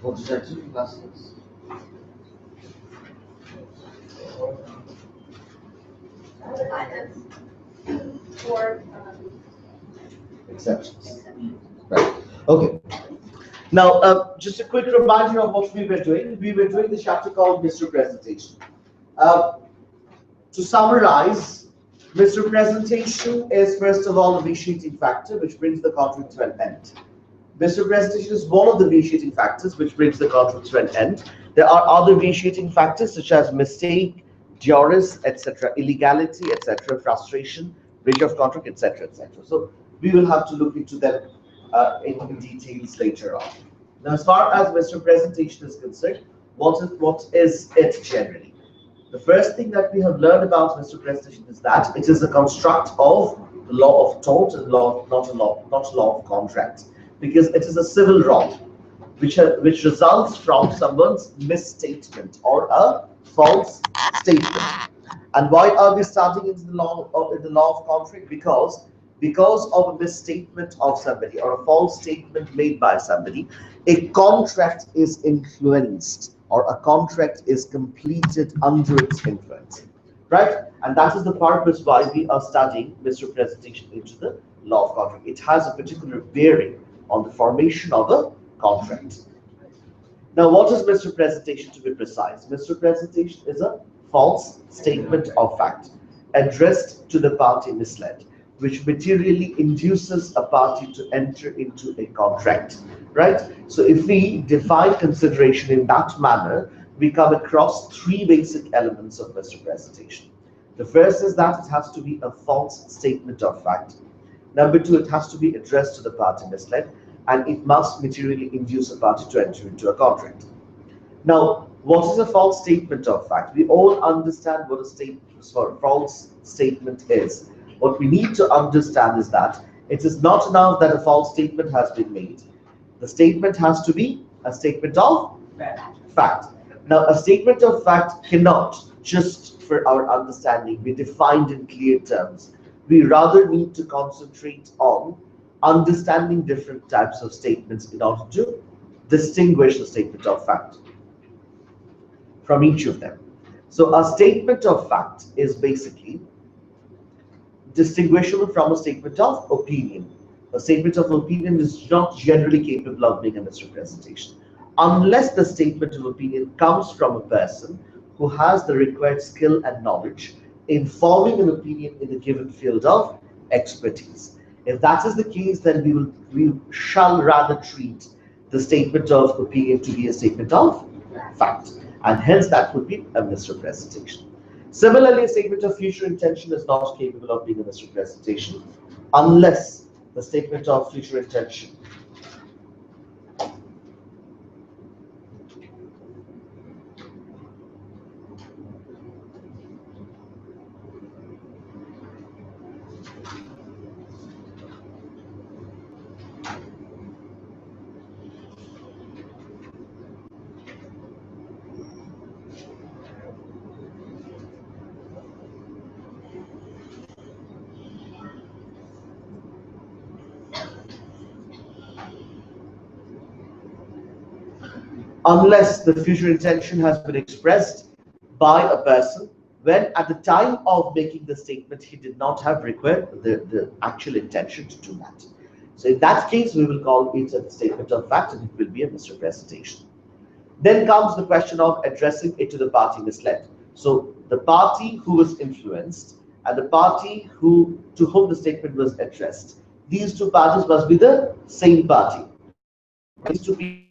What is that in classes? Or Exceptions. Right. Okay. Now, just a quick reminder of what we were doing. We were doing the chapter called misrepresentation. To summarize, misrepresentation is first of all a vitiating factor which brings the contract to an end. Misrepresentation is one of the vitiating factors which brings the contract to an end. There are other vitiating factors such as mistake, duress, etc., illegality, etc., frustration, breach of contract, etc., etc. So we will have to look into them in details later on. Now, as far as misrepresentation is concerned, what is it generally? The first thing that we have learned about misrepresentation is that it is a construct of the law of tort and not law of contract, because it is a civil wrong which results from someone's misstatement or a false statement. And why are we starting in the law of contract? Because of a misstatement of somebody or a false statement made by somebody, a contract is influenced or a contract is completed under its influence, right? And that is the purpose why we are studying misrepresentation into the law of contract. It has a particular bearing on the formation of a contract. Now, what is misrepresentation, to be precise? Misrepresentation is a false statement of fact addressed to the party misled, which materially induces a party to enter into a contract, right? So if we define consideration in that manner, we come across three basic elements of misrepresentation. The first is that it has to be a false statement of fact. Number two, it has to be addressed to the party misled, and it must materially induce a party to enter into a contract. Now, what is a false statement of fact? We all understand what a false statement is. What we need to understand is that it is not enough that a false statement has been made. The statement has to be a statement of fact. Now, a statement of fact cannot, just for our understanding, be defined in clear terms. We rather need to concentrate on understanding different types of statements in order to distinguish the statement of fact from each of them. So a statement of fact is basically distinguishable from a statement of opinion. A statement of opinion is not generally capable of being a misrepresentation unless the statement of opinion comes from a person who has the required skill and knowledge in forming an opinion in a given field of expertise. If that is the case, then we shall rather treat the statement of opinion to be a statement of fact, and hence that would be a misrepresentation. Similarly, a statement of future intention is not capable of being a misrepresentation unless the statement of future intention unless the future intention has been expressed by a person when at the time of making the statement he did not have required the actual intention to do that. So in that case, we will call it a statement of fact and it will be a misrepresentation. Then comes the question of addressing it to the party misled. So the party who was influenced and the party to whom the statement was addressed, these two parties must be the same party. These two people